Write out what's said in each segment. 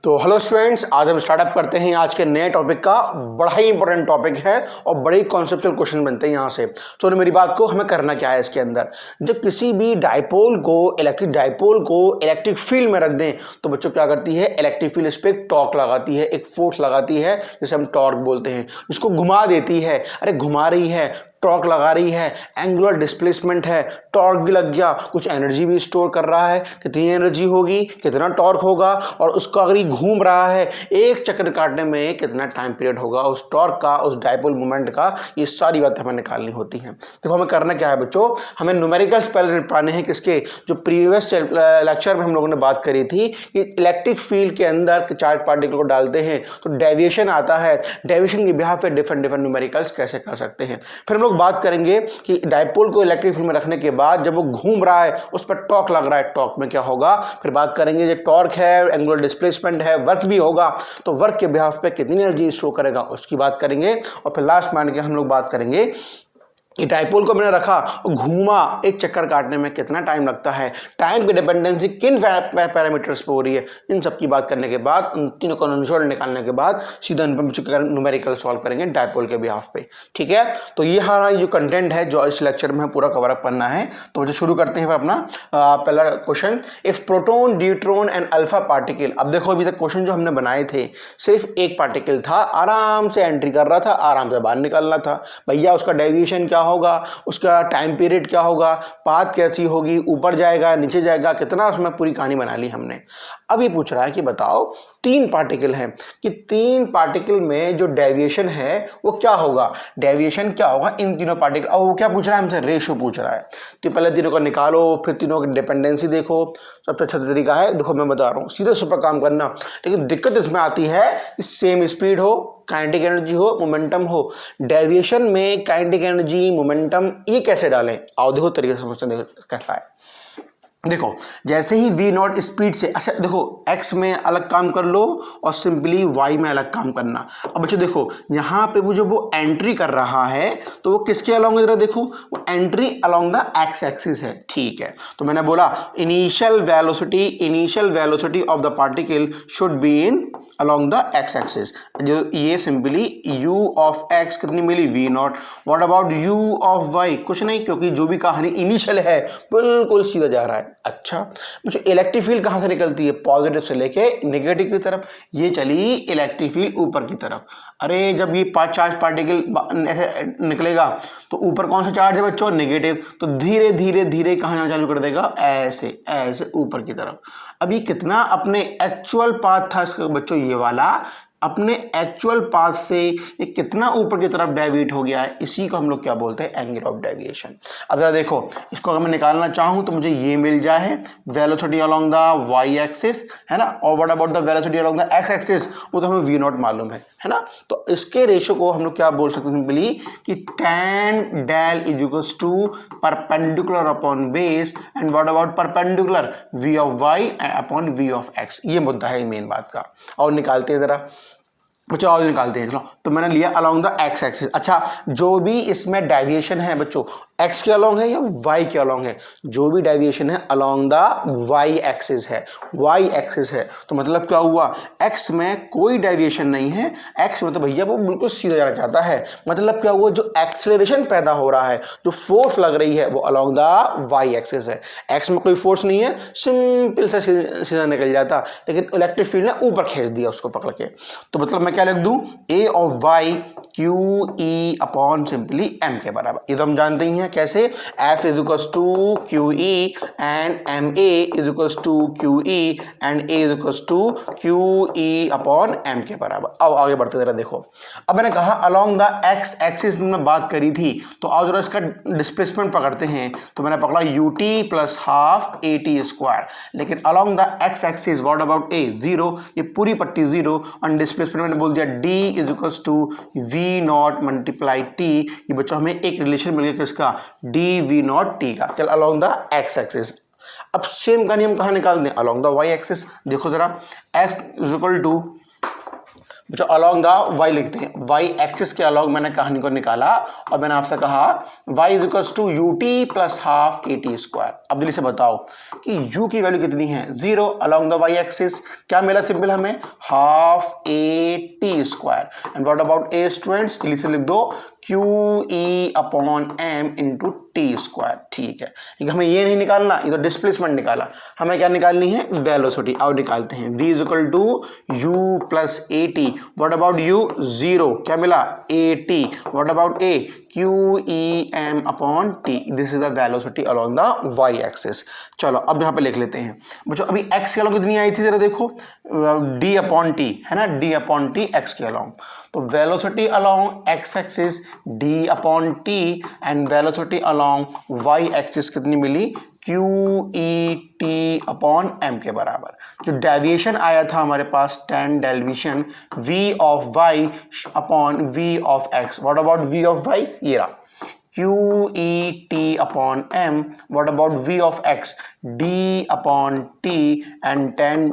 तो hello students, आज हम स्टार्टअप करते हैं आज के नए टॉपिक का। बड़ा ही इंपॉर्टेंट टॉपिक है और बड़े कॉन्सेप्चुअल क्वेश्चन बनते हैं यहाँ से। तो मेरी बात को हमें करना क्या है इसके अंदर, जब किसी भी डाइपोल को इलेक्ट्रिक फील्ड में रख दें तो बच्चों क्या करती है, इलेक्ट्रिक फील्ड इस पर एक टॉर्क लगाती है, एक फोर्स लगाती है जिसे हम टॉर्क बोलते हैं, जिसको घुमा देती है। अरे घुमा रही है, टॉर्क लगा रही है, एंगुलर डिस्प्लेसमेंट है, टॉर्क भी लग गया, कुछ एनर्जी भी स्टोर कर रहा है। कितनी एनर्जी होगी, कितना टॉर्क होगा, और उसका अगर ये घूम रहा है एक चक्कर काटने में कितना टाइम पीरियड होगा उस टॉर्क का, उस डाइपोल मोमेंट का, ये सारी बातें हमें निकालनी होती हैं। देखो हमें करना क्या है बच्चों, हमें न्यूमेरिकल्स पहले निपटाने हैं। किसके? जो प्रीवियस लेक्चर में हम लोगों ने बात करी थी कि इलेक्ट्रिक फील्ड के अंदर चार्ज पार्टिकल को डालते हैं तो डेविएशन आता है, डेविएशन के बिहाफ पे डिफरेंट न्यूमेरिकल्स कैसे कर सकते हैं। फिर हम लोग बात करेंगे कि डाइपोल को इलेक्ट्रिक फील्ड में रखने के बाद जब वो घूम रहा है उस पर टॉर्क लग रहा है, टॉर्क में क्या होगा। फिर बात करेंगे जो टॉर्क है, एंगुलर डिस्प्लेसमेंट है, वर्क भी होगा, तो वर्क के बिहाफ पे कितनी एनर्जी शो करेगा उसकी बात करेंगे। और फिर लास्ट मान के हम लोग बात करेंगे कि डाइपोल को मैंने रखा और घूमा, एक चक्कर काटने में कितना टाइम लगता है, टाइम की डिपेंडेंसी किन पैरामीटर्स पे हो रही है। इन सब की बात करने के बाद, उन तीनों को रिजल्ट निकालने के बाद सीधा न्यूमेरिकल सॉल्व करेंगे डाइपोल के बिहाफ पे। ठीक है, तो ये हमारा जो कंटेंट है जो इस लेक्चर में पूरा कवर अप करना है। तो मुझे शुरू करते हैं अपना पहला question, if proton, neutron and alpha particle. अब देखो अभी तक क्वेश्चन जो हमने बनाए थे सिर्फ एक पार्टिकल था, आराम से एंट्री कर रहा था, आराम से बाहर निकलना था। भैया उसका डेविएशन क्या होगा, उसका टाइम पीरियड क्या होगा, पाथ कैसी होगी, ऊपर जाएगा नीचे जाएगा, कितना, उसमें पूरी कहानी बना ली हमने। अब ये पूछ रहा है कि बताओ तीन पार्टिकल हैं, कि तीन पार्टिकल में जो डेविएशन है वो क्या होगा, डेविएशन क्या होगा इन तीनों पार्टिकल। अब वो क्या पूछ रहा है हमसे, रेशियो पूछ रहा है। तो पहले तीनों को निकालो, फिर तीनों की डिपेंडेंसी देखो। सबसे अच्छा तरीका है, देखो मैं बता रहा हूँ, सीधे उस पर काम करना। लेकिन दिक्कत इसमें आती है कि सेम स्पीड हो, काइनेटिक एनर्जी हो, मोमेंटम हो। डेविएशन में काइनेटिक एनर्जी, मोमेंटम ये कैसे डालें, आओ देखो तरीके से समझते हैं कैसा है। देखो जैसे ही v नॉट स्पीड से, अच्छा देखो x में अलग काम कर लो और सिंपली y में अलग काम करना। अब बच्चों देखो यहाँ पे वो एंट्री कर रहा है तो वो किसके अलोंग है, जरा देखो वो entry along the x axis है। ठीक है, तो मैंने बोला initial velocity of the particle should be in along the x axis. जो ये सिंपली u ऑफ x कितनी मिली, v not. What about u of y, कुछ नहीं, क्योंकि जो भी कहानी इनिशियल है बिल्कुल सीधा जा रहा है। अच्छा मुझे इलेक्ट्रिक फील्ड कहां से निकलती है, पॉजिटिव से लेके नेगेटिव की तरफ, ये चली इलेक्ट्रिक फील्ड ऊपर की तरफ। अरे जब ये चार्ज पार्टिकल निकलेगा तो ऊपर कौन सा चार्ज है बच्चों, नेगेटिव, तो धीरे धीरे धीरे कहां जाना चालू कर देगा, ऐसे ऐसे ऊपर की तरफ। अभी कितना अपने एक्चुअल पाथ था इसका बच्चों, ये वाला अपने एक्चुअल पाथ से ये कितना ऊपर की तरफ डेविएट हो गया है, इसी को हम लोग क्या बोलते हैं, एंगल ऑफ डेविएशन। अब जरा देखो इसको अगर मैं निकालना चाहूं तो मुझे ये मिल जाए velocity along the Y axis, है ना। और what about the velocity along the X X, वो तो हमें वी नॉट मालूम है ना। तो इसके रेशियो को हम लोग क्या बोल सकते हैं सिंपली कि tan del is equals to perpendicular upon base, and what about perpendicular, v of y upon v of x। ये मुद्दा है मेन बात का। और निकालते हैं जरा बच्चों, और निकालते हैं। चलो तो मैंने लिया अलोंग द एक्स एक्सिस। अच्छा जो भी इसमें डेविएशन है बच्चों, एक्स के अलोंग है या वाई के अलोंग है, जो भी डेविएशन है अलोंग द वाई एक्सिस है, वाई एक्सिस है। तो मतलब क्या हुआ, एक्स में कोई डेविएशन नहीं है, एक्स में तो भैया वो बिल्कुल सीधा जाना चाहता है। मतलब क्या हुआ, जो एक्सेलरेशन पैदा हो रहा है, जो फोर्स लग रही है वो अलोंग द वाई एक्सिस है। एक्स में कोई फोर्स नहीं है, सिंपल से सीधा निकल जाता, लेकिन इलेक्ट्रिक फील्ड ने ऊपर खींच दिया उसको पकड़ के। तो मतलब मैं क्या लिख दूं, a of y Q E upon simply m के बराबर। ये तो हम जानते ही हैं कैसे, f is equals to Q E and M A is equals to Q E and a is equals to Q E upon m के बराबर। अब आगे बढ़ते जरा देखो, अब मैंने कहा अलोंग द x एक्सिस में बात करी थी, तो आओ जरा इसका डिस्प्लेसमेंट पकड़ते हैं। तो मैंने पकड़ा ut प्लस हाफ at स्क्वायर, लेकिन along the x axis what about a, 0, ये पूरी पट्टी 0, और डिस्प्लेसमेंट मैंने बोल दिया d is equals to V naught multiply T. ये बच्चों हमें एक रिलेशन मिल गया किसका, डी वी नॉट टी का। चल अलोंग द एक्स एक्सिस। अब सेम का नियम कहाँ निकालते हैं, अलोंग द वाई एक्सिस। देखो जरा x इज इक्वल टू बच्चों अलॉन्ग द वाई लिखते हैं, वाई एक्सिस के अलॉन्ग मैंने कहानी को निकाला और मैंने आपसे कहा y is equals to U T plus half A T square. अब जल्दी से बताओ कि u की वैल्यू कितनी है, 0 अलॉन्ग द y एक्सिस, क्या मिला सिंपल हमें, half A T square. And what about a students, जल्दी से लिख दो Q E upon M into T square. ठीक है, क्योंकि हमें ये नहीं निकालना, ये तो डिस्प्लेसमेंट निकाला, हमें क्या निकालनी है, वेलोसिटी। आओ निकालते हैं, v is equal to u plus A T, what about u, 0, क्या मिला, A T, what about a, Q E M upon T, this is the velocity along the Y axis. चलो अब यहाँ पे लिख लेते हैं बच्चों, अभी x के अलॉन्ग कितनी आई थी, जरा देखो, d अपॉन टी है ना, d अपॉन टी x के अलॉन्ग, तो velocity along x axis d upon t and velocity along y axis कितनी मिली, क्यू ई टी अपॉन एम के बराबर। जो डेविएशन आया था हमारे पास, tan deviation v of y upon v of x, what about v of y, ये रहा q E t upon m, what about v of x, d upon t and tan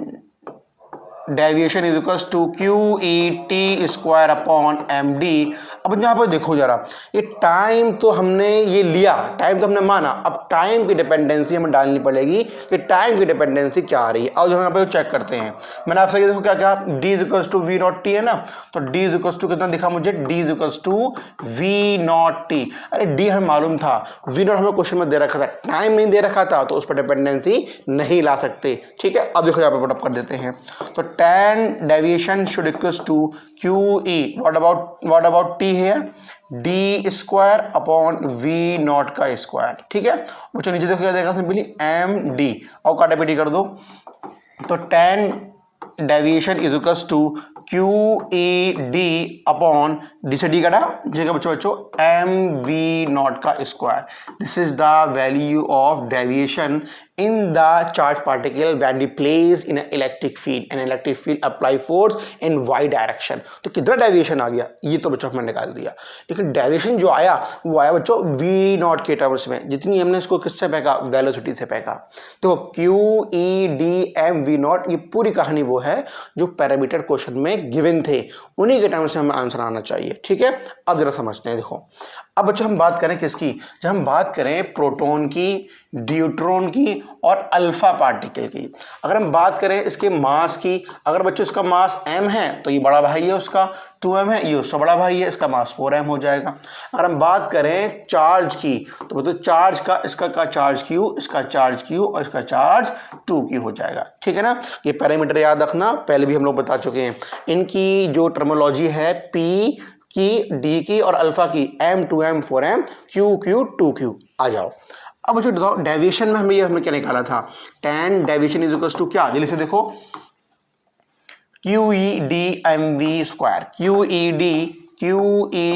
deviation is equal to Q E T square upon M D. अब यहाँ पर देखो जरा, ये time तो हमने ये लिया, टाइम तो हमने माना, अब टाइम की डिपेंडेंसी हमें डालनी पड़ेगी कि टाइम की डिपेंडेंसी क्या आ रही है। अब जो हम यहाँ पे चेक करते हैं, मैंने आपसे ये देखो क्या कहा, D is equal to V naught T है ना, तो डी इज इक्वल टू कितना दिखा मुझे, D is equal to V naught T. अरे डी हमें मालूम था, वी नॉट हमें क्वेश्चन में दे रखा था, टाइम नहीं दे रखा था, तो उस पर डिपेंडेंसी नहीं ला सकते। ठीक है, अब देखो यहाँ पे पुट अप कर देते हैं, तो tan deviation should equals to QE, what about T here, D square upon V not का स्क्वायर। ठीक है, बच्चों नीचे देखो क्या देगा, सिंपली MD, और काटा पीटी कर दो, तो tan deviation is equals to Q E D upon, D से डी कटा जगह बच्चों एम वी नॉट का square. This is the value of deviation in the charged particle when we place in an electric field, an electric field apply force in y direction। तो कितना deviation आ गया, ये तो बच्चों हमने निकाल दिया, लेकिन डेविएशन जो आया वो आया बच्चों v नॉट के टर्म्स में, जितनी हमने इसको किससे फेंका, वेलोसिटी से फेंका। तो Q E D M V naught, ये पूरी कहानी वो है जो पैरामीटर क्वेश्चन में गिवन थे, उन्हीं के टर्म्स से हमें आंसर आना चाहिए। ठीक है, अब जरा समझते हैं, देखो अब बच्चों हम बात करें किसकी, जब हम बात करें प्रोटॉन की, ड्यूट्रॉन की और अल्फा पार्टिकल की। अगर हम बात करें इसके मास की, अगर बच्चों इसका मास m है तो ये बड़ा भाई है उसका, 2m है, ये उसका बड़ा भाई है, इसका मास 4m हो जाएगा। अगर हम बात करें चार्ज की, तो मतलब चार्ज का, इसका का चार्ज q, इसका चार्ज q और इसका चार्ज 2q हो जाएगा। ठीक है ना, ये पैरामीटर याद रखना, पहले भी हम लोग बता चुके हैं। इनकी जो टर्मोलॉजी है, p की, डी की और अल्फा की, m 2m 4m, q 2q। आ जाओ अब जो डेविएशन में हमने क्या निकाला था, tan deviation is equal to क्या, जल्दी से देखो, Q E D M V square, Q E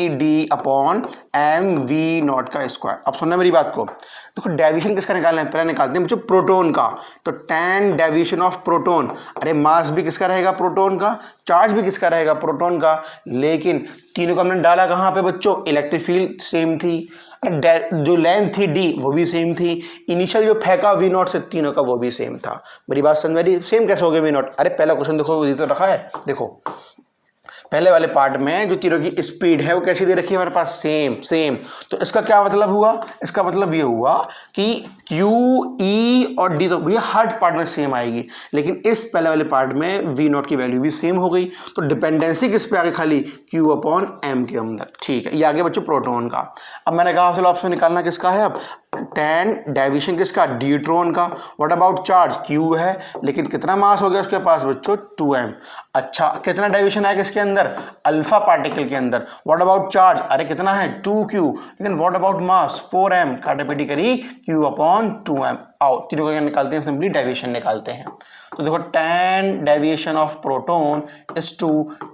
D upon M V naught का स्क्वायर। अब सुनना मेरी बात को, देखो डेविएशन किसका निकालना है, पहले निकालते हैं बच्चों प्रोटॉन का, तो tan डेविएशन ऑफ प्रोटॉन, अरे मास भी किसका रहेगा, प्रोटॉन का, चार्ज भी किसका रहेगा, प्रोटॉन का, लेकिन तीनों को हमने डाला कहाँ पे बच्चों, इलेक्ट्रिक फील्ड सेम थी, जो लेंथ थी d वो भी सेम थी, इनिशियल जो फेंका v नॉट से तीनों का वो भी सेम था। मेरी बात समझ रही, सेम कैसे हो गया v नॉट, अरे पहला क्वेश्चन देखो ये तो रखा है, देखो पहले वाले पार्ट में जो तीनों की स्पीड है वो कैसी दे रखी है हमारे पास, सेम। तो इसका क्या मतलब हुआ, इसका मतलब ये हुआ कि क्यू ई और डी तो ये हर पार्ट में सेम आएगी, लेकिन इस पहले वाले पार्ट में वी नॉट की वैल्यू भी सेम हो गई, तो डिपेंडेंसी किस पे आ गई, खाली क्यू अपॉन एम के अंदर। ठीक है, ये आगे बच्चों प्रोटॉन का। अब मैंने कहा चलो ऑप्शन निकालना किसका है, अब tan डेविएशन किसका, ड्यूट्रॉन का। व्हाट अबाउट चार्ज, q है, लेकिन कितना मास हो गया उसके पास बच्चों, 2m। अच्छा कितना डेविएशन आएगा इसके अंदर, अल्फा पार्टिकल के अंदर। व्हाट अबाउट चार्ज, अरे कितना है 2q, लेकिन व्हाट अबाउट मास 4m, काटापीटी करी q अपॉन 2m। आओ तीनों का निकालते हैं, सिंपली डेविएशन निकालते हैं। तो देखो tan deviation of proton is to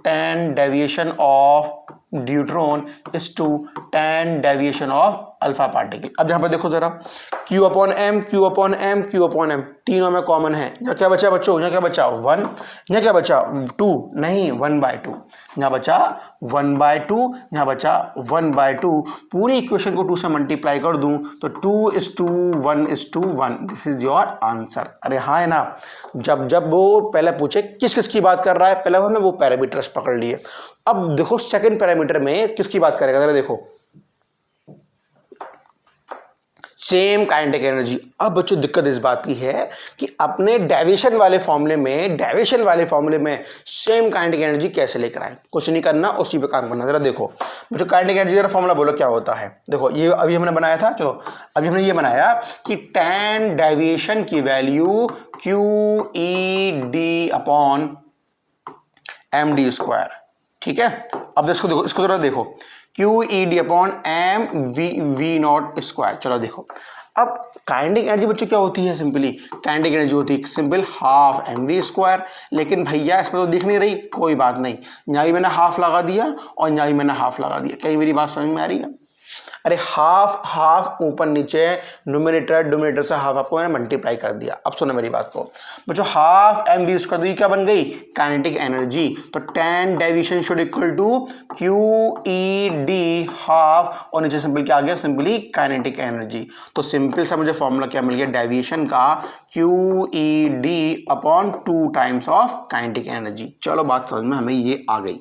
tan deviation of deuteron is to tan deviation of alpha particle. अब यहाँ पे देखो जरा, Q upon M, Q upon M, Q upon M, तीनों में कॉमन है। यहाँ क्या बचा बच्चों, यहाँ क्या बचा 1, यहाँ क्या बचा 2, नहीं 1/2, यहाँ बचा 1/2, यहाँ बचा 1/2। पूरी इक्वेशन को 2 से मल्टीप्लाई कर दूं तो 2:1:1, दिस इज योर आंसर। अरे हाँ है ना। जब जब वो पहले पूछे किस किस की बात कर रहा है, पहले हमने वो पैरामीटर्स पकड़ लिए। अब देखो सेकंड पैरामीटर में किसकी बात करेगा, जरा देखो, सेम काइनेटिक एनर्जी। अब बच्चों दिक्कत इस बात की है कि अपने डेविएशन वाले फॉर्मूले में सेम काइनेटिक एनर्जी कैसे लेकर आए। कुछ नहीं करना, उसी पे काम करना। जरा देखो बच्चों, काइनेटिक एनर्जी का फॉर्मूला बोलो क्या होता है। देखो ये अभी हमने बनाया था, चलो अभी हमने ये बनाया कि tan डेविएशन की वैल्यू QED अपॉन md²। ठीक है, अब इसको जरा देखो, QED अपॉन mv0²। चलो देखो, अब काइनेटिक एनर्जी बच्चों क्या होती है, सिंपली काइनेटिक एनर्जी होती है सिंपल हाफ mv²। लेकिन भैया इसमें तो दिख नहीं रही, कोई बात नहीं, यहाँ भी मैंने हाफ लगा दिया और यहाँ भी मैंने हाफ लगा दिया। क्या मेरी बात समझ में आ रही है? अरे हाफ हाफ ऊपर नीचे, न्यूमरेटर से हाफ आपको मैंने मल्टीप्लाई कर दिया। अब सुनो मेरी बात को बच्चों, हाफ mv² क्या बन गई, काइनेटिक एनर्जी। तो tan deviation should equal to QED half, और नीचे सिंपल क्या आ गया, सिंपली काइनेटिक एनर्जी। तो सिंपल सा मुझे फॉर्मूला क्या मिल गया डेविएशन का, QED upon 2 times of kinetic energy. चलो बात समझ में हमें ये आ गई।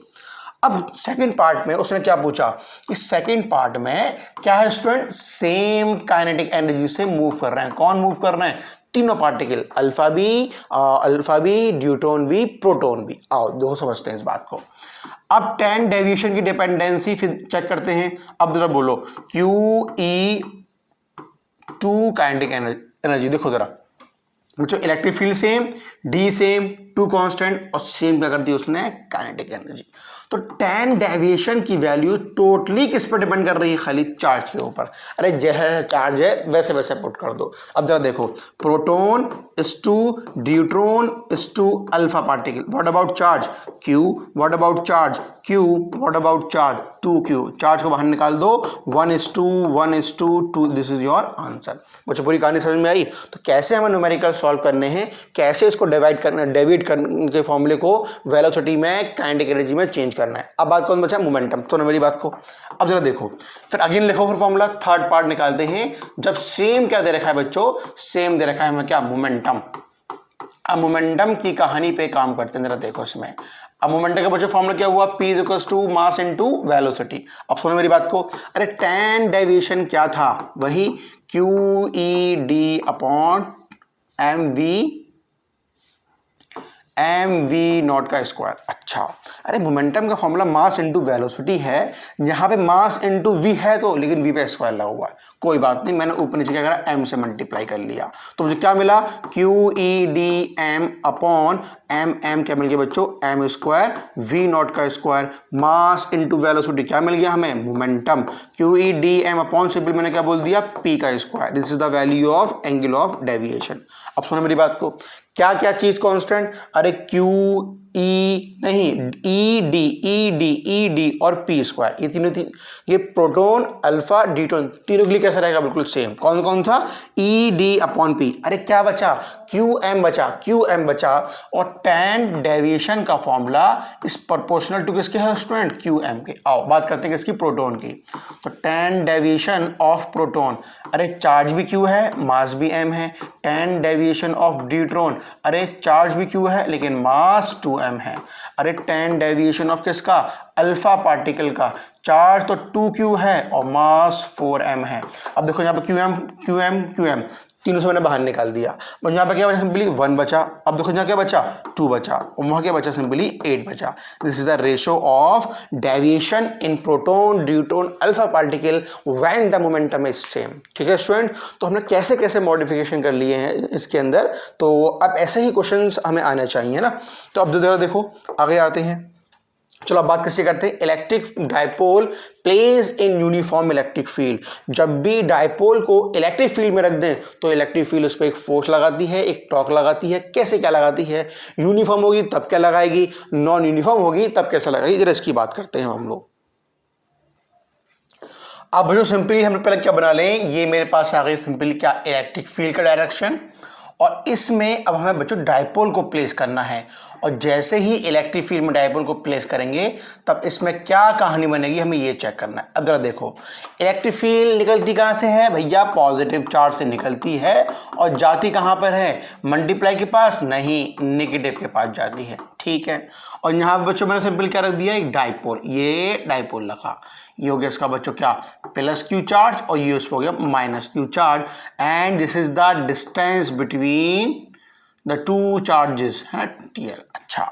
अब सेकंड पार्ट में उसने क्या पूछा, इस सेकंड पार्ट में क्या है स्टूडेंट, सेम काइनेटिक एनर्जी से मूव कर रहे हैं। कौन मूव कर रहे हैं, तीनों पार्टिकल, अल्फा बी, ड्यूट्रॉन बी, प्रोटॉन बी। आओ देखो समझते हैं इस बात को। अब tan डेविएशन की डिपेंडेंसी फिर चेक करते हैं। अब जरा बोलो QE2 काइनेटिक एनर्जी। देखो जरा बच्चों, electric field same, D same, 2 constant, और सेम क्या कर दी उसने, काइनेटिक एनर्जी। तो tan डेविएशन की वैल्यू टोटली किस पर डिपेंड कर रही है, खाली चार्ज के ऊपर। अरे जैसे चार्ज है वैसे वैसे पुट कर दो। अब जरा देखो, proton is to deuteron is to alpha particle, what about charge Q, what about charge Q, what about charge 2Q। Charge को बाहर निकाल दो, 1:2, दिस इज योर आंसर। बच्चों पूरी कहानी समझ में आई। तो कैसे हमें न्यूमेरिकल सॉल्व करने हैं, कैसे इसको डेविएट करने के फॉर्मूले को वेलोसिटी में, काइनेटिक एनर्जी में चेंज करना है। अब बात कौन बचा, मोमेंटम। तो मेरी बात को अब जरा देखो, फिर अगेन लिखो फिर फॉर्मूला, थर्ड पार्ट निकालते हैं। जब सेम क्या दे रखा है बच्चों, सेम दे रखा है हमें क्या, मोमेंटम। अब मोमेंटम की कहानी पे काम करते हैं, जरा देखो इसमें। अब मोमेंटम का बच्चों फॉर्मूला क्या हुआ, P equals to mass into velocity. अब सुनो मेरी बात को, अरे tan डेविएशन क्या था, वही QED अपॉन mv0 का स्क्वायर। अच्छा, अरे मोमेंटम का फॉर्मूला मास इनटू वेलोसिटी है, यहाँ पे मास इनटू v है तो, लेकिन v पे स्क्वायर लगा हुआ है। कोई बात नहीं, मैंने ऊपर नीचे क्या करा, m से मल्टीप्लाई कर लिया। तो मुझे क्या मिला, QEDm अपॉन m क्या मिल गया बच्चों, m² v0 का स्क्वायर, मास इनटू वेलोसिटी क्या मिल गया हमें, मोमेंटम। QEDm अपॉन सिंपल मैंने क्या बोल दिया, p का square. This is the value of angle of deviation. अब सुनो मेरी बात को, क्या क्या चीज कांस्टेंट, अरे ED और P², ये तीनों ये प्रोटॉन, अल्फा, ड्यूट्रॉन, तीनों के लिए कैसा रहेगा, बिल्कुल सेम। कौन कौन था, ED अपॉन P। अरे क्या बचा, QM बचा। और tan डेविएशन का फॉर्मूला इस प्रोपोर्शनल टू किसके है स्टूडेंट, QM के। आओ बात करते हैं किसकी, प्रोटॉन की। तो tan डेविएशन ऑफ प्रोटॉन, अरे चार्ज भी Q है, मास भी M है। tan डेविएशन ऑफ ड्यूट्रॉन, अरे चार्ज भी Q है लेकिन मास 2m है। अरे tan डेविएशन ऑफ किसका, अल्फा पार्टिकल का, चार्ज तो 2Q है और मास 4m है। अब देखो यहाँ पे QM तीनों से मैंने बाहर निकाल दिया, और यहाँ पे क्या बचा, सिंपली 1 बचा। अब देखो यहाँ क्या बचा, 2 बचा, और वहाँ क्या बचा, सिंपली 8 बचा। This is the ratio of deviation in proton, deuteron, alpha particle when the momentum is same. ठीक है स्टूडेंट, तो हमने कैसे कैसे मॉडिफिकेशन कर लिए हैं इसके अंदर। तो अब ऐसे ही क्वेश्चंस हमें आने चाहिए ना। तो अब जरा देखो आगे आते हैं। चलो अब बात किसकी करते हैं, electric dipole place in uniform electric field. जब भी डायपोल को इलेक्ट्रिक फील्ड में रख दें तो इलेक्ट्रिक फील्ड उस पर एक फोर्स लगाती है, एक टॉर्क लगाती है। कैसे क्या लगाती है, यूनिफॉर्म होगी तब क्या लगाएगी, नॉन यूनिफॉर्म होगी तब कैसा लगाएगी, जरा इसकी बात करते हैं हम लोग। अब जो सिंपली हम पहले क्या बना लें, ये मेरे पास आ गई सिंपली क्या, इलेक्ट्रिक फील्ड का डायरेक्शन, और इसमें अब हमें बच्चों डायपोल को प्लेस करना है। और जैसे ही इलेक्ट्रिक फील्ड में डायपोल को प्लेस करेंगे तब इसमें क्या कहानी बनेगी हमें ये चेक करना है। अब जरा देखो, इलेक्ट्रिक फील्ड निकलती कहाँ से है भैया, पॉजिटिव चार्ज से निकलती है, और जाती कहाँ पर है, मल्टीप्लाई के पास नहीं, नेगेटिव के पास जाती है, ठीक है। और यहाँ पर बच्चों मैंने सिंपल क्या रख दिया, एक डायपोल, ये डायपोल रखा, ये हो गया इसका बच्चों क्या, प्लस क्यू चार्ज, और ये उसको हो गया minus Q charge, and this is the distance between the two charges, है टीएल। अच्छा,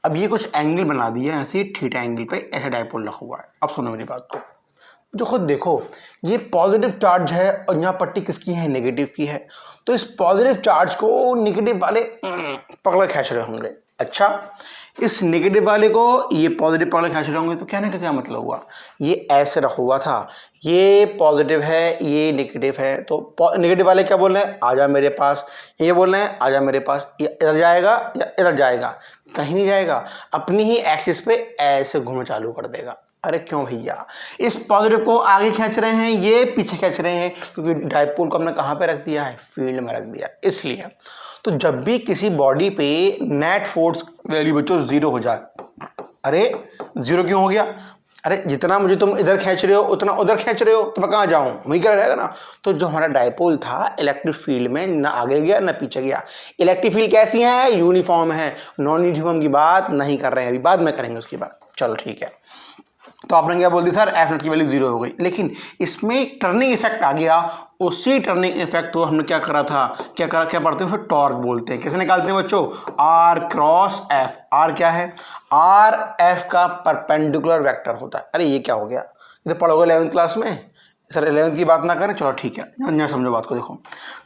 अब ये कुछ एंगल बना दिया ऐसे थीटा एंगल पे, ऐसे डायपोल रखा हुआ है। अब सुनो मेरी बात को, जो खुद देखो ये पॉजिटिव चार्ज है और यहाँ पट्टी किसकी है, नेगेटिव की है, तो इस पॉजिटिव चार्ज को नेगेटिव वाले पकड़ खींच रहे होंगे। अच्छा, इस नेगेटिव वाले को ये पॉजिटिव पकड़ खींच रहे होंगे, तो कहने का क्या मतलब हुआ, ये ऐसे रखा हुआ था, ये पॉजिटिव है ये नेगेटिव है, तो नेगेटिव वाले क्या बोल रहे हैं, आजा मेरे पास, ये बोल रहे हैं आजा मेरे पास, ये इधर जाएगा या इधर जाएगा, कहीं नहीं जाएगा, अपनी ही एक्सिस पे ऐसे घूमना चालू कर देगा। अरे क्यों भैया, इस पॉजिटिव को आगे खींच रहे हैं, ये पीछे खींच रहे हैं, क्योंकि डायपोल को हमने कहाँ पे रख दिया है, फील्ड में रख दिया, इसलिए। तो जब भी किसी बॉडी पे नेट फोर्स वैल्यू बच्चों 0 हो जाए, अरे 0 क्यों हो गया, अरे जितना मुझे तुम इधर खींच रहे हो उतना उधर खींच रहे हो, तो मैं कहाँ जाऊँ, वहीं क्या रहेगा ना। तो जो हमारा डायपोल था इलेक्ट्रिक फील्ड में ना आगे गया ना पीछे गया। इलेक्ट्रिक फील्ड कैसी है, यूनिफॉर्म है, नॉन यूनिफॉर्म की बात नहीं कर रहे हैं, अभी बाद में करेंगे उसकी बात। चलो ठीक है, तो आपने क्या बोल दिया सर, एफ नॉट की वैल्यू 0 हो गई, लेकिन इसमें एक टर्निंग इफेक्ट आ गया। उसी टर्निंग इफेक्ट को हमने क्या करा था, क्या पढ़ते हैं, फिर टॉर्क बोलते हैं। कैसे निकालते हैं बच्चों, आर क्रॉस एफ। आर क्या है, आर एफ का परपेंडिकुलर वेक्टर होता है। अरे ये क्या हो गया, ये तो पढ़ोगे 11th क्लास में, सर 11th की बात ना करें, चलो ठीक है, यहाँ समझो बात को। देखो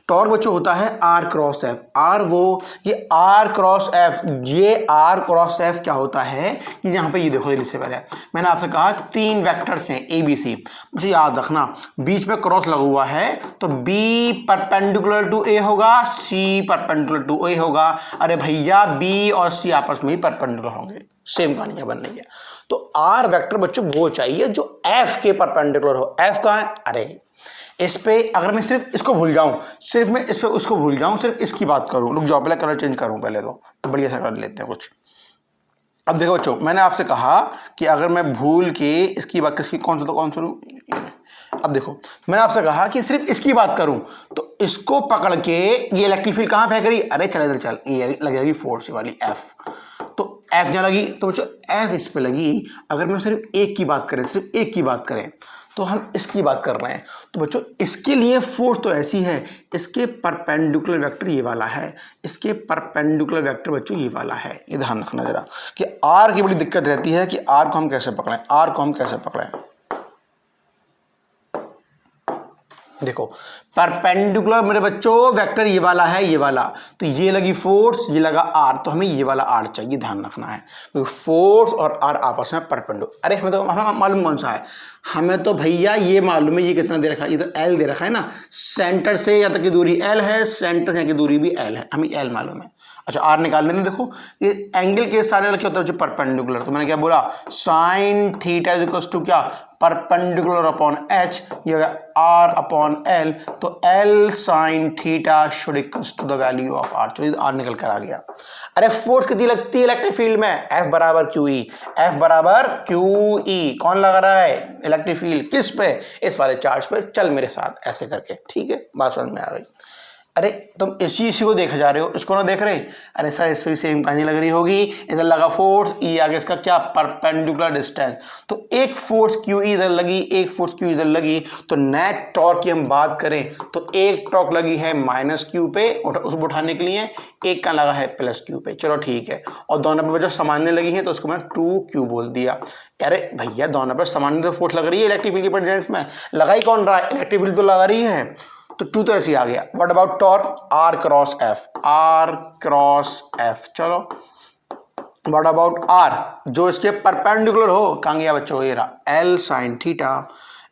टॉर्क बच्चों होता है आर क्रॉस एफ, आर वो ये आर क्रॉस एफ, ये आर क्रॉस एफ क्या होता है कि यहाँ पे ये देखो, ये से पहले मैंने आपसे कहा 3 वेक्टर्स हैं ए बी सी, मुझे याद रखना, बीच में क्रॉस लगा हुआ है, तो बी परपेंडिकुलर टू ए होगा, सी परपेंडिकुलर टू ए होगा। अरे भैया बी और सी आपस में ही परपेंडिकुलर होंगे, सेम कहानियां बन रही है। तो आर वेक्टर बच्चों वो चाहिए जो एफ के परपेंडिकुलर हो। एफ कहाँ है, अरे इस पे अगर मैं सिर्फ इसको भूल जाऊं, सिर्फ मैं इस पे उसको भूल जाऊं, सिर्फ इसकी बात करूं, रुक जाओ पहले कलर चेंज करूं, पहले तो बढ़िया सा कर लेते हैं कुछ। अब देखो बच्चों, मैंने आपसे कहा कि अगर मैं भूल के इसकी बात, किसकी कौन सा लूं, अब देखो मैंने आपसे कहा कि सिर्फ इसकी बात करूं, तो इसको पकड़ के ये इलेक्ट्रिक फील्ड कहां फेंक रही, अरे चल इधर चल, ये लगेगी फोर्स वाली एफ, तो एफ जहाँ लगी, तो बच्चों एफ इस पे लगी। अगर मैं सिर्फ एक की बात करें, सिर्फ एक की बात करें, तो हम इसकी बात कर रहे हैं, तो बच्चों इसके लिए फोर्स तो ऐसी है, इसके परपेंडिकुलर वेक्टर ये वाला है, इसके परपेंडिकुलर वेक्टर बच्चों ये वाला है। ये ध्यान रखना जरा कि आर की बड़ी दिक्कत रहती है कि आर को हम कैसे पकड़ें, आर को हम कैसे पकड़ें। देखो परपेंडिकुलर मेरे बच्चों वेक्टर ये वाला है, ये वाला, तो ये लगी फोर्स, ये लगा आर, तो हमें ये वाला आर चाहिए, ध्यान रखना है, क्योंकि फोर्स और आर आपस में परपेंडिकुलर। अरे हमें मालूम कौन सा है, हमें तो भैया ये मालूम है, ये कितना दे रखा है, ये तो एल दे रखा है ना, सेंटर से यहाँ तक की दूरी एल है, सेंटर से यहाँ की दूरी भी एल है, हमें एल मालूम है। अच्छा आर निकालने में देखो ये एंगल के सामने क्या होता है, परपेंडिकुलर, तो मैंने क्या बोला, sine theta is equal to क्या, परपेंडिकुलर अपॉन एच, ये आर अपॉन एल, तो L sine theta should equal to the value of R. चलिए आर निकल कर आ गया। अरे फोर्स कितनी लगती है इलेक्ट्रिक फील्ड में, एफ बराबर क्यू ई, एफ बराबर क्यू ई, कौन लगा रहा है, इलेक्ट्रिक फील्ड, किस पे, इस वाले चार्ज पे। चल मेरे साथ ऐसे करके, ठीक है, बात समझ में आ गई। अरे तुम इसी को देखे जा रहे हो, इसको ना देख रहे, अरे सर इस पर सेम कहानी लग रही होगी, इधर लगा फोर्स, ये आगे इसका क्या, परपेंडिकुलर डिस्टेंस, तो एक फोर्स क्यू इधर लगी, एक फोर्स क्यू इधर लगी, तो नेट टॉर्क की हम बात करें तो एक टॉर्क लगी है माइनस क्यू पे, उसको उठाने के लिए, एक का लगा है प्लस क्यू पे। चलो ठीक है, और दोनों पे जो सामान्य लगी है तो उसको मैंने 2q बोल दिया। अरे भैया दोनों पे सामान्य तो फोर्स लग रही है इलेक्ट्रिक फील्ड की प्रेजेंस में, लगाई कौन रहा है, इलेक्ट्रिक फील्ड तो लगा रही है, तो 2 तो ऐसे ही आ गया। What about torque, R cross F, R cross F. चलो व्हाट अबाउट आर, जो इसके परपेंडिकुलर हो, कहाँ गया बच्चों, ये रहा L sine theta,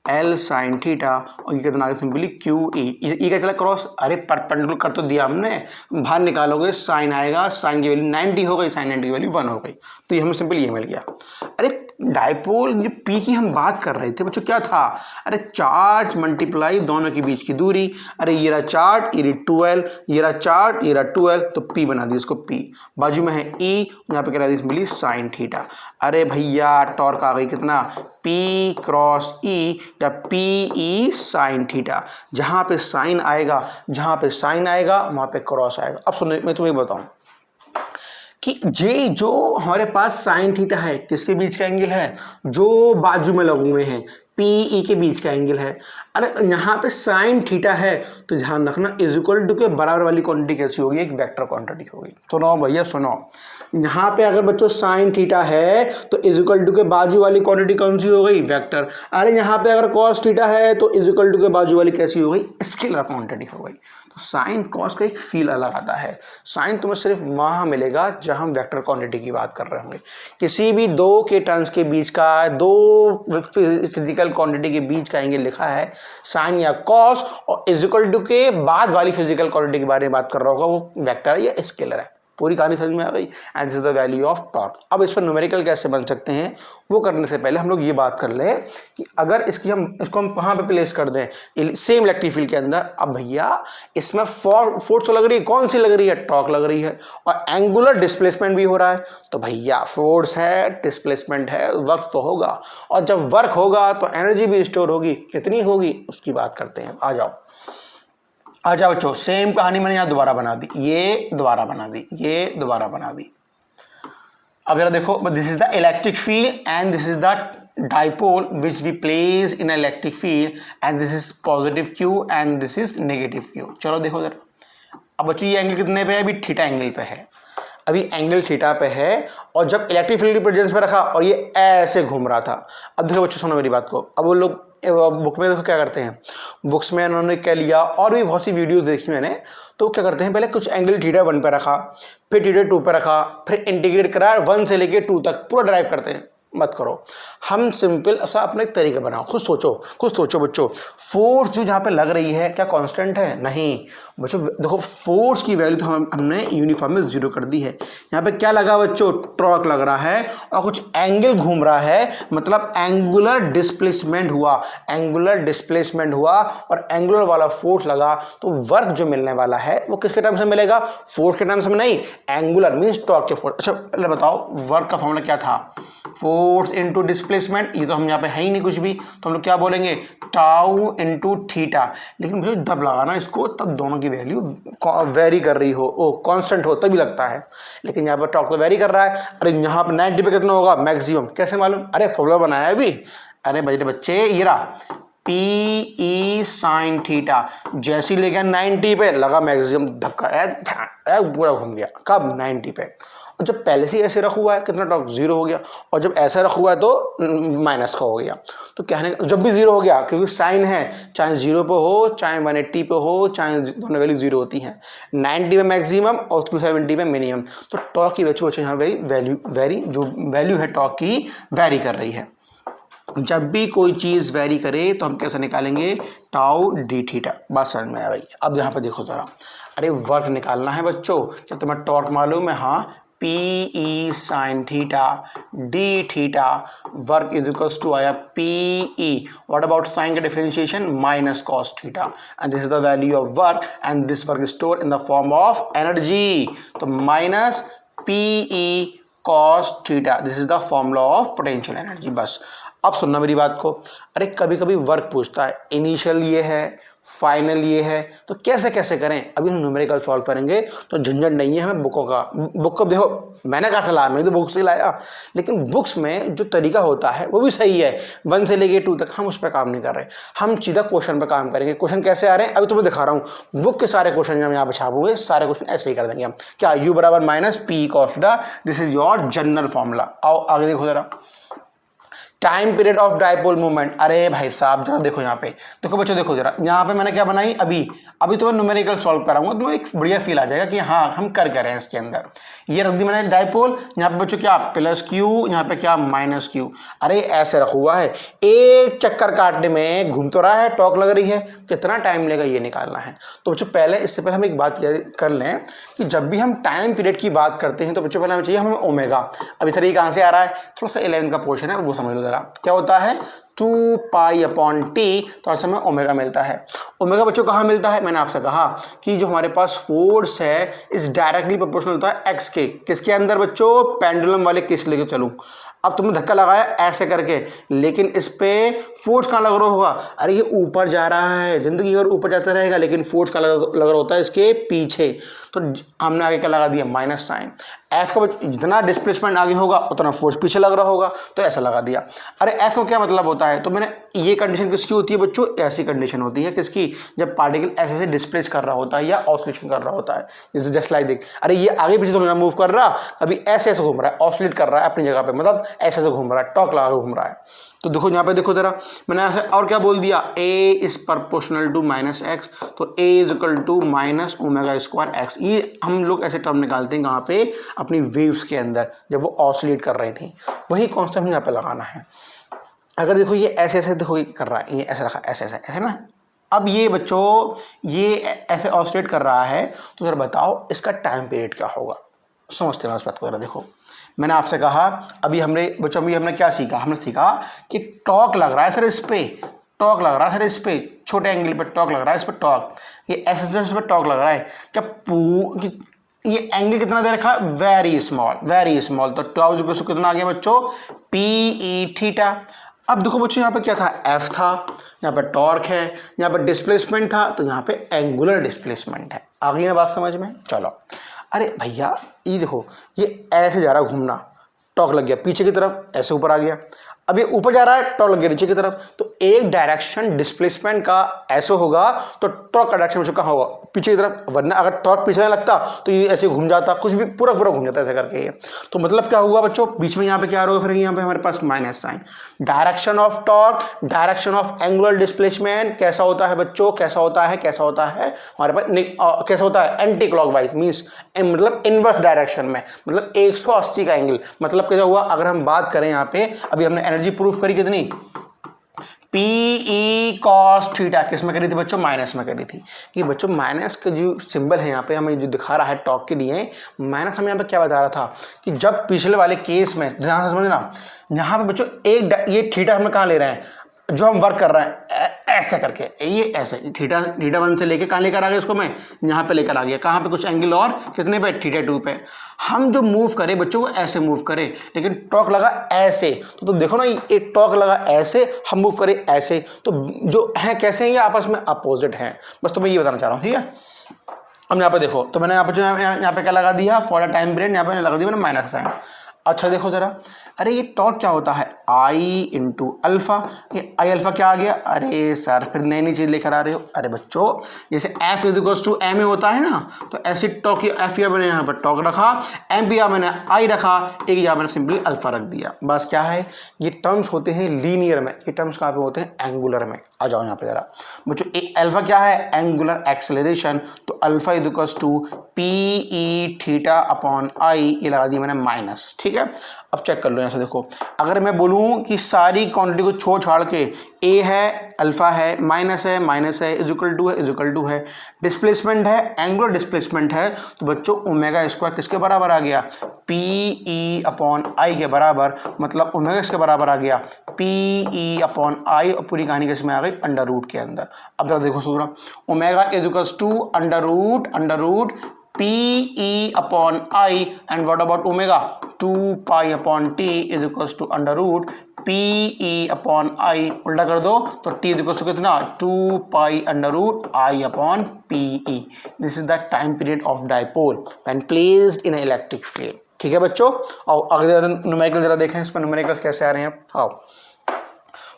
L sine theta, और ये कितना आगे सिंपली क्यू ई, ये क्या चला क्रॉस, अरे परपेंडिकुलर कर तो दिया हमने, बाहर निकालोगे साइन आएगा, साइन की वैल्यू 90 हो गई, साइन 90 की वैल्यू 1 हो गई, तो ये हमें सिंपली ये मिल गया। अरे डायपोल जो पी की हम बात कर रहे थे बच्चों क्या था, अरे चार्ज मल्टीप्लाई दोनों के बीच की दूरी, अरे ये रहा चार्ज, ये 12, ये रहा चार्ज, ये रहा 12, तो पी बना दी उसको पी, बाजू में है ई, यहाँ पे क्या मिली साइन थीटा। अरे भैया टॉर्क आ गई कितना, पी क्रॉस ई या पी ई साइन थीटा, जहाँ पे साइन आएगा, जहाँ पे साइन आएगा वहाँ पे क्रॉस आएगा। अब सुनो मैं तुम्हें बताऊँ कि जे जो हमारे पास साइन थीटा है किसके बीच का एंगल है, जो बाजू में लगे हुए हैं पी ई के बीच का एंगल है। अरे यहाँ पे साइन थीटा है तो ध्यान रखना इज इक्वल टू के बराबर वाली क्वांटिटी कैसी होगी, एक वेक्टर क्वांटिटी होगी। सुनो भैया सुनो, यहाँ पे अगर बच्चों साइन थीटा है तो इज इक्वल टू के बाजू वाली क्वांटिटी कौन सी हो गई, वेक्टर। अरे यहाँ पे अगर कॉस थीटा है तो इज इक्वल टू के बाजू वाली कैसी हो गई, स्केलर क्वांटिटी हो गई। तो साइन कॉस का एक फील अलग आता है। साइन तुम्हें सिर्फ वहाँ मिलेगा जहाँ हम वेक्टर क्वांटिटी की बात कर रहे होंगे। किसी भी दो के टर्म्स के बीच का, दो फिजिकल क्वांटिटी के बीच का एंगल लिखा है साइन या कॉस और इज इक्वल टू के बाद वाली फिजिकल क्वांटिटी के बारे में बात कर रहा होगा, वो वेक्टर या स्केलर है। पूरी कहानी समझ में आ गई। And this is the value of torque. अब इस पर न्यूमेरिकल कैसे बन सकते हैं वो करने से पहले हम लोग ये बात कर लें कि अगर इसको हम कहाँ पे प्लेस कर दें, सेम इलेक्ट्रिक फील्ड के अंदर। अब भैया इसमें फोर्स तो लग रही है, कौन सी लग रही है, टॉर्क लग रही है, और एंगुलर डिस्प्लेसमेंट भी हो रहा है। तो भैया फोर्स है, डिस्प्लेसमेंट है, वर्क तो होगा, और जब वर्क होगा तो एनर्जी भी स्टोर होगी। कितनी होगी उसकी बात करते हैं। आ जाओ बच्चों, सेम कहानी मैंने यहाँ दोबारा बना दी, ये दोबारा बना दी, ये दोबारा बना दी। अब जरा देखो, this is the electric field and this is the dipole which we place in electric field and this is positive Q and this is negative Q. चलो देखो जरा। अब बच्चों ये एंगल कितने पे है, अभी थीटा एंगल पे है, अभी एंगल थीटा पे है, और जब इलेक्ट्रिक फील्ड की प्रेजेंस पे रखा और ये ऐसे घूम रहा था। अब देखो बच्चों सुनो मेरी बात को। अब वो लोग बुक में देखो क्या करते हैं, बुक्स में उन्होंने क्या लिया, और भी बहुत सी वीडियोस देखी मैंने, तो क्या करते हैं पहले कुछ एंगल थीटा 1 पे रखा, फिर थीटा 2 पे रखा, फिर इंटीग्रेट करा 1 से लेके 2 तक पूरा ड्राइव करते हैं। मत करो, हम सिंपल ऐसा अपना एक तरीका बनाओ। खुद सोचो बच्चों, फोर्स जो जहाँ पे लग रही है क्या कांस्टेंट है, नहीं बच्चों। देखो फोर्स की वैल्यू तो हमने यूनिफॉर्म में 0 कर दी है। यहाँ पे क्या लगा बच्चों, टॉर्क लग रहा है, और कुछ एंगल घूम रहा है, मतलब एंगुलर डिस्प्लेसमेंट हुआ, और एंगुलर वाला फोर्स लगा, तो वर्क जो मिलने वाला है वो किसके टर्म्स में मिलेगा, फोर्स के टर्म्स में नहीं, एंगुलर मीन्स टॉर्क के फोर्स। अच्छा पहले बताओ वर्क का फॉर्मूला क्या था, फोर्स इनटू डिस्प्लेसमेंट। ये तो हम यहाँ पे है ही नहीं कुछ भी, तो हम लोग क्या बोलेंगे, टाउ इनटू थीटा। लेकिन भैया जब लगाना इसको तब दोनों की वैल्यू वेरी कर रही हो, कांस्टेंट हो तभी लगता है। लेकिन यहाँ पर टॉर्क तो वेरी कर रहा है। अरे यहाँ पर 90 पे कितना होगा मैक्सिमम, कैसे मालूम, अरे फॉर्मूला बनाया है अभी। अरे बच्चे ये रहा पी ई साइन थीटा, जैसे ही ले गया 90 पे लगा मैक्सिमम धक्का, पूरा घूम गया। कब, 90 पे। और जब पहले से ऐसे रखा हुआ है कितना टॉर्क 0 हो गया, और जब ऐसा रखा हुआ है तो माइनस का हो गया। तो कहने जब भी 0 हो गया, क्योंकि साइन है, चाहे 0 पे हो, चाहे 180 पे हो, चाहे दोनों वैल्यू 0 होती हैं। 90 पे मैक्सिमम और 270 पे मिनिमम। तो टॉर्क की वैल्यू यहाँ वेरी जो वैल्यू है टॉर्क की वेरी कर रही है। जब भी कोई चीज़ वेरी करे तो हम कैसे निकालेंगे, टाउ डी थीटा। बात समझ में आ गई। अब यहाँ पे देखो ज़रा, अरे वर्क निकालना है बच्चों, क्या तुम्हें टॉर्क मालूम है, हाँ, p e sine theta d theta, work is equals to आया p e, what about sine का differentiation, minus cos theta, and this is the value of work and this work is stored in the form of energy. तो minus p e cos theta, this is the formula of potential energy. बस अब सुनना मेरी बात को। अरे कभी कभी वर्क पूछता है, इनिशियल ये है, फाइनल ये है, तो कैसे कैसे करें। अभी हम न्यूमेरिकल सॉल्व करेंगे तो झंझट नहीं है हमें बुकों का। बुक को देखो, मैंने कहा था लाया, मैंने तो बुक से लाया, लेकिन बुक्स में जो तरीका होता है वो भी सही है। 1 से लेके 2 तक हम उस पर काम नहीं कर रहे, हम सीधा क्वेश्चन पर काम करेंगे। क्वेश्चन कैसे आ रहे हैं अभी तुम्हें दिखा रहा हूँ। बुक के सारे क्वेश्चन हम यहाँ पे छापूंगे, सारे क्वेश्चन ऐसे ही कर देंगे हम। क्या, u बराबर minus P cos theta, this is your general formula. आओ आगे देखो जरा। Time period of dipole movement. अरे भाई साहब जरा देखो यहाँ पे, देखो बच्चों देखो जरा, यहाँ पे मैंने क्या बनाई, अभी तो मैं न्यूमेरिकल सॉल्व कराऊंगा तो एक बढ़िया फील आ जाएगा कि हाँ हम कर रहे हैं इसके अंदर। ये रख दी मैंने डाइपोल, यहाँ पे बच्चों क्या प्लस क्यू, यहाँ पे क्या माइनस क्यू। अरे ऐसे रखा हुआ है, एक चक्कर काटने में घूम तो रहा है, टॉर्क लग रही है, कितना टाइम लेगा ये निकालना है। तो बच्चों पहले इससे पहले हम एक बात कर लें कि जब भी हम टाइम पीरियड की बात करते हैं तो बच्चों पहले हमें चाहिए हमें ओमेगा। अभी सर ये कहाँ से आ रहा है, थोड़ा सा 11 का पोर्शन है वो समझ लो जरा, क्या होता है 2 पाई अपॉन टी, तो ऐसे में ओमेगा मिलता है। ओमेगा बच्चों कहाँ मिलता है, मैंने आपसे कहा कि जो हमारे पास फोर्स है इस डायरेक्टली प्रोपोर्शनल होता है एक्स के, किसके अंदर बच्चों, पेंडुलम वाले केस लेके चलूँ। अब तुमने धक्का लगाया ऐसे करके, लेकिन इस पे फोर्स कहाँ लग रहा होगा, अरे ये ऊपर जा रहा है, जिंदगी भर ऊपर जाता रहेगा, लेकिन फोर्स कहाँ लग रहा होता है इसके पीछे। तो हमने आगे क्या लगा दिया, माइनस साइन। एफ का जितना डिस्प्लेसमेंट आगे होगा उतना फोर्स पीछे लग रहा होगा, तो ऐसा लगा दिया। अरे एफ का क्या मतलब होता है, तो मैंने ये कंडीशन किसकी होती है बच्चों, ऐसी कंडीशन होती है किसकी, जब पार्टिकल ऐसे ऐसे डिस्प्लेस कर रहा होता है या ऑसिलेशन कर रहा होता है। जैसे जस्ट लाइक देख, अरे ये आगे पीछे तो नहीं मूव कर रहा, अभी ऐसे ऐसे घूम रहा है, ऑसिलेट कर रहा है अपनी जगह पे, मतलब ऐसे ऐसे घूम रहा है, टॉक लगा घूम रहा है। तो देखो यहाँ पे देखो जरा, मैंने ऐसे और क्या बोल दिया, a is proportional to minus x, तो a is equal to minus omega square x. ये हम लोग ऐसे टर्म निकालते हैं कहाँ पे, अपनी वेव्स के अंदर जब वो ऑसिलेट कर रही थी, वही कॉन्सेप्ट यहाँ पे लगाना है। अगर देखो ये ऐसे ऐसे देखो ये कर रहा है, ये ऐसे रखा ऐसे ऐसे ऐसे ना, अब ये बच्चों ये ऐसे ऑसिलेट कर रहा है, तो जरा बताओ इसका टाइम पीरियड क्या होगा, समझते हैं इस बात को जरा देखो। मैंने आपसे कहा अभी हमने क्या सीखा, हमने सीखा कि टॉर्क लग रहा है सर इस पे, टॉर्क लग रहा है सर इस पे, छोटे एंगल पे टॉर्क लग रहा है इस पे, टॉर्क ये ऐसे इस पे टॉर्क लग रहा है क्या, ये एंगल कितना दे रखा, वेरी स्मॉल। तो टॉर्क जो कितना आ गया बच्चों, पी ई थीटा। अब देखो बच्चों यहाँ पे क्या था, एफ था, यहाँ पे टॉर्क है, यहाँ पे डिस्प्लेसमेंट था, तो यहाँ पे एंगुलर डिस्प्लेसमेंट है। आ गई ना बात समझ में, चलो। अरे भैया ये देखो, ये ऐसे जा रहा है घूमना, टॉर्क लग गया पीछे की तरफ, ऐसे ऊपर आ गया, अब ये ऊपर जा रहा है, टॉर्क लग गया नीचे की तरफ, तो एक डायरेक्शन डिस्प्लेसमेंट का ऐसे होगा, तो टॉर्क का डायरेक्शन कहाँ होगा, पीछे की तरफ, वरना अगर टॉर्क पीछे नहीं लगता तो ये ऐसे घूम जाता, कुछ भी पूरा घूम जाता ऐसे करके ये। तो मतलब क्या हुआ बच्चों, बीच में यहाँ पे क्या होगा, फिर यहाँ पे हमारे पास minus sine. Direction of torque, direction of angular displacement कैसा होता है बच्चों, कैसा होता है हमारे पास कैसा होता है, एंटी क्लॉकवाइज, मीन्स मतलब इनवर्स डायरेक्शन में, मतलब 180 का एंगल। मतलब कैसा हुआ, अगर हम बात करें यहाँ पे, अभी हमने एनर्जी प्रूफ करी कितनी, पी ई कॉस थीटा, किस में करी थी बच्चों, माइनस में करी थी। कि बच्चों माइनस का जो सिंबल है यहाँ पे हमें जो दिखा रहा है टॉर्क के लिए, माइनस हमें यहाँ पे क्या बता रहा था कि जब पिछले वाले केस में ध्यान से समझना, यहाँ पे बच्चों एक ये थीटा हम कहाँ ले रहे हैं, जो हम वर्क कर रहे हैं ऐसे करके, ये ऐसे थीटा 1 से लेके कहाँ लेकर आ गया इसको, मैं यहाँ पे लेकर आ गया, कहाँ पे कुछ एंगल और कितने पे, थीटा 2 पे। हम जो मूव करें बच्चों को ऐसे मूव करें, लेकिन टॉर्क लगा ऐसे, तो देखो ना एक टॉर्क लगा ऐसे, हम मूव करें ऐसे, तो जो है कैसे हैं ये आपस में अपोजिट हैं। बस तो मैं ये बताना चाह रहा हूँ, ठीक है। अब यहाँ पे देखो, तो मैंने यहाँ पे जो यहाँ पे क्या लगा दिया, फॉर द टाइम पीरियड, यहाँ पे लगा दिया मैंने माइनस साइन। अच्छा देखो जरा, अरे ये टॉर्क क्या होता है, आई इंटू अल्फा, ये आई अल्फा क्या आ गया, अरे सर फिर नई नई चीज़ लेकर आ रहे हो। अरे बच्चों जैसे F is equals to M A होता है ना, तो ऐसे टॉर्क एफ या मैंने यहाँ पर टॉर्क रखा, एम भी या मैंने आई रखा, एक या मैंने सिंपली अल्फा रख दिया। बस क्या है, ये टर्म्स होते हैं लीनियर में, ये टर्म्स कहाँ पे होते हैं, एंगुलर में। आ जाओ यहाँ पे जरा बच्चों, अल्फा क्या है, एंगुलर एक्सेलरेशन, तो alpha is equals to P E theta upon I, ये लगा दिया मैंने माइनस, ठीक है। अब चेक कर लो यहाँ से देखो, अगर मैं बोलूँ कि सारी क्वांटिटी को छोड़ छाड़ के ए है, अल्फा है, माइनस है, इज इक्वल टू है, डिस्प्लेसमेंट है, एंगुलर डिस्प्लेसमेंट है, तो बच्चों ओमेगा स्क्वायर किसके बराबर आ गया, पी ई अपॉन आई के बराबर, मतलब ओमेगा इसके बराबर आ गया पी ई अपॉन आई, और पूरी कहानी किसमें आ गई, अंडर रूट के अंदर। अब जरा देखो सूरा, omega is equals to under root P E upon I, and what about omega, 2 pi upon T is equals to under root P E upon I, उल्टा कर दो तो टी इज इक्वल्स टू कितना, 2 pi under root I upon P E. This is the time period of dipole when placed in electric field. ठीक है बच्चों, और अगर न्यूमेरिकल जरा देखें, इस पर न्यूमेरिकल कैसे आ रहे हैं। आओ,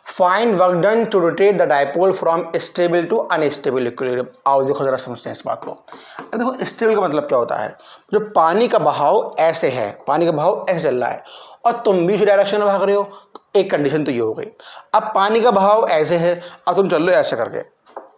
find work done to rotate the dipole from stable to unstable equilibrium. आओ देखो जरा समझते हैं इस बात को। देखो स्टेबल का मतलब क्या होता है, जो पानी का बहाव ऐसे है, पानी का बहाव ऐसे चल रहा है और तुम भी उसी डायरेक्शन में भाग रहे हो, एक कंडीशन तो ये हो गई। अब पानी का बहाव ऐसे है, अब तुम चल लो ऐसे करके,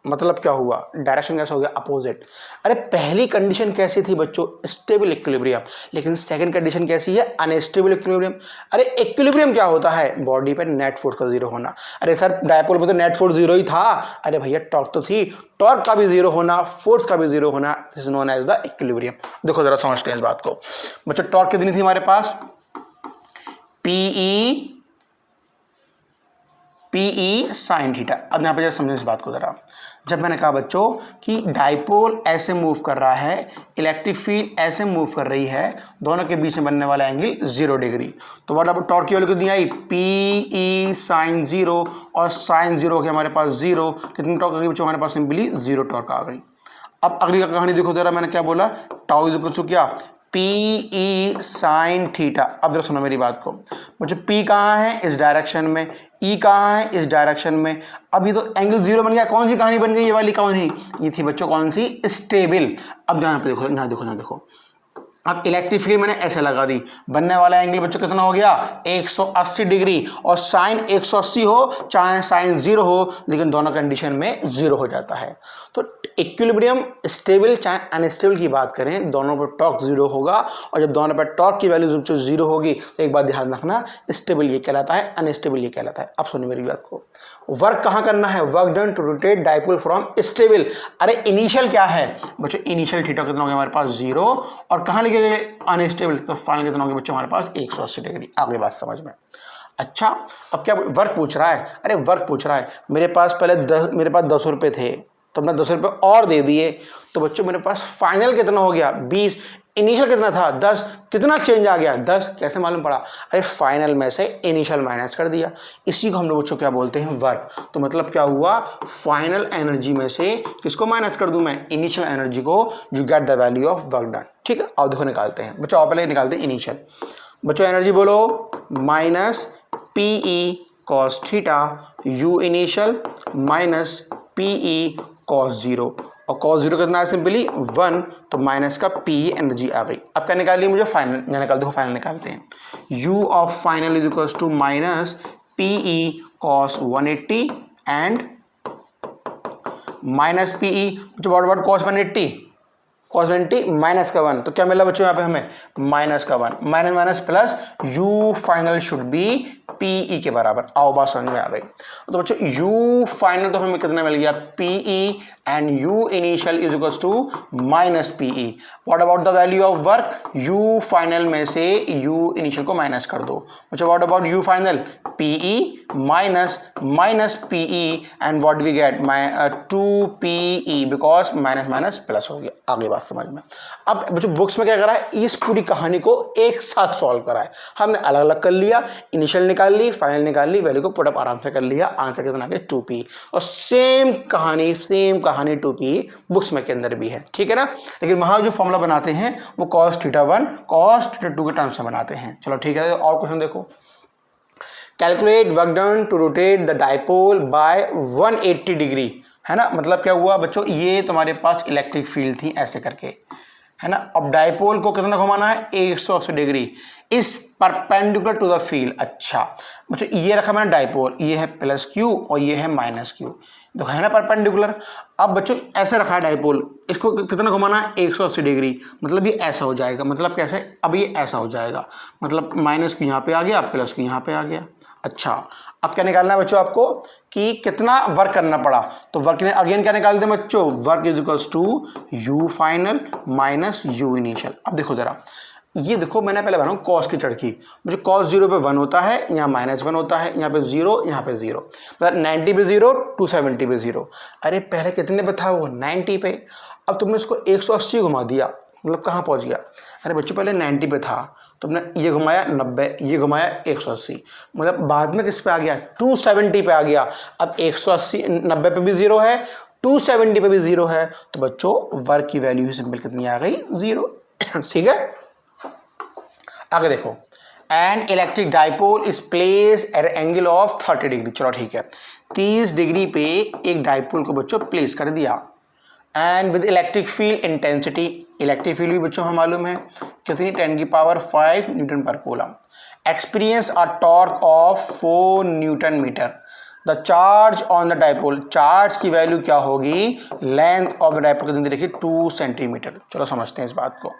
मतलब क्या हुआ, डायरेक्शन कैसा हो गया, अपोजिट। अरे पहली कंडीशन कैसी थी बच्चों, स्टेबल इक्विलिब्रियम, लेकिन सेकंड कंडीशन कैसी है, अनस्टेबल इक्विलिब्रियम। अरे इक्विलिब्रियम क्या होता है, बॉडी पे नेट फोर्स का जीरो होना। अरे सर डायपोल पे तो नेट फोर्स जीरो ही था, अरे भैया टॉर्क तो थी, टॉर्क का भी जीरो होना, फोर्स का भी जीरो होना, this is known as the equilibrium. देखो जरा समझते हैं इस बात को बच्चों। टॉर्क कितनी थी हमारे पास, पीई साइन थीटा। अब यहाँ पे जरा समझें इस बात को जरा। जब मैंने कहा बच्चों कि डाइपोल ऐसे मूव कर रहा है, इलेक्ट्रिक फील्ड ऐसे मूव कर रही है, दोनों के बीच में बनने वाला एंगल 0 डिग्री, तो व्हाट अब टॉर्क की वैल्यू कितनी आई, पीई साइन 0, और साइन 0 के हमारे पास 0, कितनी टॉर्क आ गई बच्चों हमारे पास, सिंपली 0 टॉर्क आ गई। अब अगली कहानी देखो जरा, मैंने क्या बोला, टाउ इज इक्वल टू क्या, पी साइन थीटा। अब जरा सुनो मेरी बात को बच्चों, पी कहाँ है, इस डायरेक्शन में, ई कहाँ है, इस डायरेक्शन में। अभी तो एंगल 0 बन गया, कौन सी कहानी बन गई, ये वाली कहानी, ये थी बच्चों कौन सी, स्टेबल। अब यहाँ पे देखो, यहाँ देखो, यहाँ देखो, अब इलेक्ट्रिक फील्ड मैंने ऐसे लगा दी, बनने वाला एंगल बच्चों कितना हो गया, 180 डिग्री, और साइन 180 हो चाहे साइन 0 हो, लेकिन दोनों कंडीशन में 0 हो जाता है। तो इक्विलिब्रियम स्टेबल चाहे अनस्टेबल की बात करें, दोनों पर टॉर्क 0 होगा, और जब दोनों पर टॉर्क की वैल्यू 0 होगी तो एक बात ध्यान रखना, स्टेबल ये कहलाता है, अनस्टेबल ये कहलाता है। अब सुनिए मेरी बात को, वर्क कहाँ करना है, work done to rotate dipole from stable. अरे इनिशियल क्या है बच्चों, इनिशियल थीटा कितना हो गया हमारे पास 0, और कहाँ लिखे गए अनस्टेबल, तो फाइनल कितना हो गया बच्चों हमारे पास 180 डिग्री। आगे बात समझ में। अच्छा अब क्या वर्क पूछ रहा है, अरे वर्क पूछ रहा है, मेरे पास पहले 10 रुपये थे, तो हमने 10 रुपये और दे दिए, तो बच्चों मेरे पास फाइनल कितना हो गया 20, इनिशियल कितना था 10, कितना चेंज आ गया 10, कैसे मालूम पड़ा, अरे फाइनल में से इनिशियल माइनस कर दिया, इसी को हम लोग बच्चों क्या बोलते हैं, वर्क। तो मतलब क्या हुआ, फाइनल एनर्जी में से किसको माइनस कर दूं मैं, इनिशियल एनर्जी को, you get the value of work done. ठीक है, अब देखो निकालते हैं बच्चों, आप पहले निकालते हैं इनिशियल। बच्चों एनर्जी बोलो, minus PE cos theta, U initial minus PE cos 0, और कॉस 0 कितना है, सिंपली 1, तो माइनस का पी एनर्जी आ गई। अब क्या निकाल ली मुझे, फाइनल, मैं निकाल देखो फाइनल निकालते हैं, U of final is equal to minus PE cos 180 and minus PE, what about cos 180, cos 180 minus का 1, तो क्या मिला बच्चों यहाँ पे हमें, माइनस का 1, minus minus plus, U final should be PE के बराबर। आओ बात समझ में आ गई। तो बच्चों यू फाइनल तो हमें कितना मिल गया, PE and U initial is equal to minus PE. What about the value of work, U final में से यू इनिशियल को माइनस कर दो। बच्चों what about U final, PE minus minus PE, and what we get 2 PE, because minus minus plus हो गया। आगे बात समझ में। अब बच्चों बुक्स में क्या करा है, इस पूरी कहानी को एक साथ सॉल्व करा है, हमने अलग अलग कर लिया, इनिशियल निकाल ली, फाइनल निकाल ली, वैल्यू को पुट अप आराम से कर लिया, आंसर कितना आ गया 2p, और सेम कहानी 2p बुक्स में के अंदर भी है। ठीक है ना, लेकिन वहां जो फॉर्मूला बनाते हैं वो cos θ1 cos θ2 के टर्म्स में बनाते हैं। चलो ठीक है, और क्वेश्चन देखो, calculate work done to rotate the dipole by 180 degree, है ना। मतलब क्या हुआ बच्चों, ये तुम्हारे पास इलेक्ट्रिक फील्ड थी ऐसे करके, है ना। अब डाइपोल को कितना घुमाना है, 180 डिग्री, इस परपेंडिकुलर टू द फील्ड। अच्छा बच्चों ये रखा मैंने डाइपोल, ये है प्लस क्यू और ये है माइनस क्यू, देखो है ना परपेंडिकुलर। अब बच्चों ऐसे रखा है डाइपोल, इसको कितना घुमाना है, 180 डिग्री, मतलब ये ऐसा हो जाएगा, मतलब कैसे, अब ये ऐसा हो जाएगा, मतलब माइनस क्यू यहाँ पे आ गया, प्लस क्यू यहाँ पे आ गया। अच्छा अब क्या निकालना है बच्चों आपको, कि कितना वर्क करना पड़ा, तो वर्क ने अगेन क्या निकालते हैं बच्चों, work is equals to U final minus U initial. अब देखो जरा, ये देखो मैंने पहले बनाऊँ कॉस की चढ़की, मुझे कॉस 0 पे 1 होता है, यहाँ -1 होता है, यहाँ पे 0, यहाँ पे 0, मतलब 90 पे 0, 270 पे 0। अरे पहले कितने पे था वो, 90 पे, अब तुमने इसको 180 घुमा दिया, मतलब कहाँ पहुँच गया। अरे बच्चों पहले 90 पे था, तुमने ये घुमाया 90, ये घुमाया 180, मतलब बाद में किस पे आ गया, 270 पे आ गया। अब 180 90 पे भी 0 है, 270 पे भी 0 है, तो बच्चों वर्क की वैल्यू सिंपल कितनी आ गई, 0। ठीक है, आगे देखो, an electric dipole is place at angle of 30 degree. चलो ठीक है, 30 डिग्री पे एक डाइपोल को बच्चों प्लेस कर दिया, and with electric field intensity, electric field भी बच्चों हमें मालूम है कितनी, 10⁵ newton per coulomb, experience a torque of 4 newton metre. The charge on the dipole, charge की वैल्यू क्या होगी, लेंथ ऑफ द डाइपोल कितनी देखिए 2 सेंटीमीटर। चलो समझते हैं इस बात को।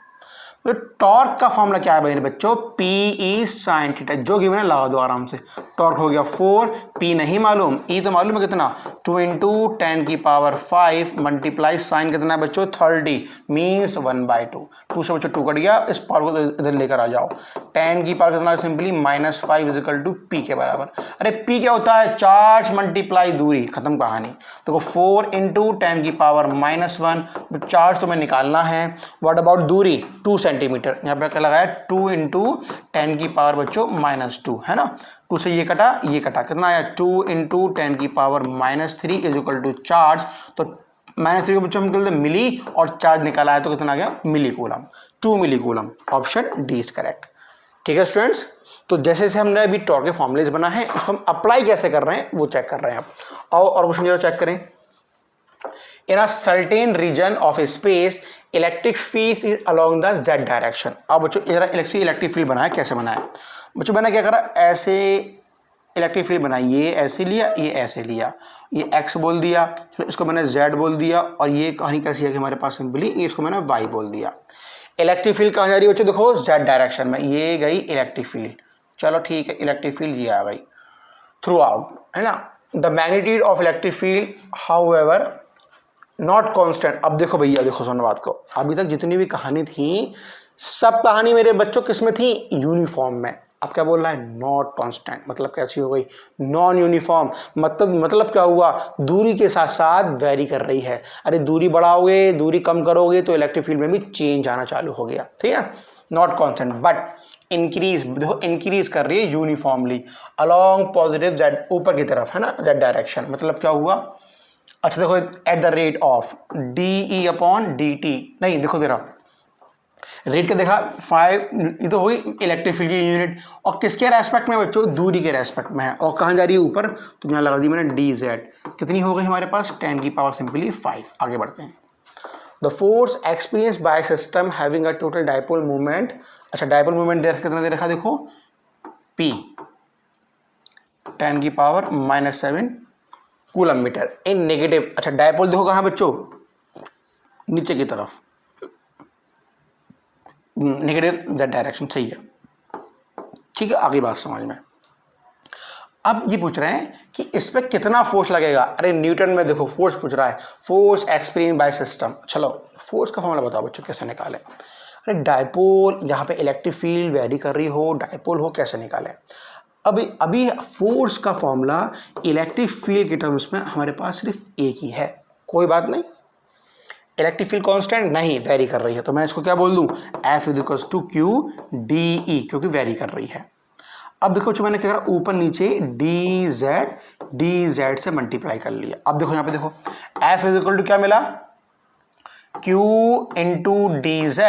तो टॉर्क का फॉर्मूला क्या है भाई बच्चों, पी ई साइन थीटा, जो गिवन है लगा दो आराम से। टॉर्क हो गया 4, पी नहीं मालूम, ई तो मालूम है कितना, 2 इंटू 10 की पावर 5 मल्टीप्लाई साइन कितना है बच्चों 30 मीन्स 1/2। 2 से बच्चों 2 कट गया, इस पावर को इधर लेकर आ जाओ। 10 की पावर कितना सिंपली -5 इजिकल टू पी के बराबर। अरे पी क्या होता है, चार्ज मल्टीप्लाई दूरी, खत्म कहानी। देखो 4 इंटू 10 की पावर -1, चार्ज तुम्हें निकालना है। व्हाट अबाउट दूरी 2 सेंटीमीटर, यहाँ पे क्या लगाया 2 इंटू 10 की पावर बच्चों -2 है ना। 2 से ये कटा कितना आया 2 इंटू 10 की power -3 is equal to charge. तो -3 को बच्चों हम निकलते मिली और चार्ज निकाला है तो कितना आ गया millicoulomb, 2 millicoulomb. Option D is correct. ठीक है स्टूडेंट्स, तो जैसे जैसे हमने अभी टॉर्क के फॉर्मूलेज बना है, इसको हम अप्लाई कैसे कर रहे हैं वो चेक कर रहे हैं आप। और क्वेश्चन जरा चेक करें। In a certain region of space, electric field is along the z direction। अब बच्चों जरा इलेक्ट्रिक फील्ड बनाया, कैसे बनाया बच्चों, मैंने क्या करा, ऐसे इलेक्ट्रिक फील्ड बनाई, ये ऐसे लिया, ये ऐसे लिया, ये x बोल दिया, फिर इसको मैंने z बोल दिया, और ये कहानी कैसी है कि हमारे पास सिंपली इसको मैंने y बोल दिया। इलेक्ट्रिक फील्ड कहाँ जा रही है बच्चों, देखो z डायरेक्शन में, ये गई इलेक्ट्रिक फील्ड। चलो ठीक है, इलेक्ट्रिक फील्ड ये आ गई थ्रू आउट, है ना। The magnitude of electric field however not constant. अब देखो भैया, देखो सुनो बात को, अभी तक जितनी भी कहानी थी, सब कहानी मेरे बच्चों किस में थी, यूनिफॉर्म में। अब क्या बोल रहा है, नॉट कांस्टेंट, मतलब कैसी हो गई, नॉन यूनिफॉर्म। मतलब क्या हुआ, दूरी के साथ साथ वेरी कर रही है। अरे दूरी बढ़ाओगे, दूरी कम करोगे तो इलेक्ट्रिक फील्ड में भी चेंज आना चालू हो गया, ठीक है। नॉट कांस्टेंट बट इंक्रीज, देखो इंक्रीज कर रही है यूनिफॉर्मली अलॉन्ग पॉजिटिव जेड, ऊपर की तरफ, है ना, जेड डायरेक्शन। मतलब क्या हुआ, अच्छा देखो, at the rate of D E upon D T, नहीं देखो तेरा रेट क्या देखा 5, ये तो होगी इलेक्ट्रिक फील्ड की यूनिट, और किसके रेस्पेक्ट में बच्चों, दूरी के रेस्पेक्ट में है। और कहाँ जा रही है, ऊपर, तो यहाँ लगा दी मैंने डी जेड। कितनी हो गई हमारे पास 10 की पावर सिंपली 5। आगे बढ़ते हैं। The force experience by system having a total dipole movement, अच्छा डाइपोल मूवमेंट कितना दे रखा, देखो P 10 की पावर -7 कूलम मीटर इन नेगेटिव। अच्छा डायपोल देखो कहाँ बच्चों, नीचे की तरफ, नेगेटिव जेड डायरेक्शन, सही है। ठीक है, आगे बात समझ में। अब ये पूछ रहे हैं कि इस पर कितना फोर्स लगेगा। अरे न्यूटन में देखो फोर्स पूछ रहा है, फोर्स एक्सपीरियंस बाय सिस्टम। चलो फोर्स का फॉर्मूला बताओ बच्चों कैसे निकालें। अरे डायपोल, जहाँ पे इलेक्ट्रिक फील्ड वेरी कर रही हो, डायपोल हो, कैसे निकालें। अभी फोर्स का फॉर्मूला इलेक्ट्रिक फील्ड के टर्म्स में हमारे पास सिर्फ एक ही है, कोई बात नहीं। इलेक्ट्रिक फील्ड कांस्टेंट नहीं, वेरी कर रही है, तो मैं इसको क्या बोल दूं, F = Q DE, क्योंकि वेरी कर रही है। अब देखो जो मैंने क्या करा, ऊपर नीचे DZ से मल्टीप्लाई कर लिया। अब देखो यहाँ पे देखो F = क्या मिला, Q × DZ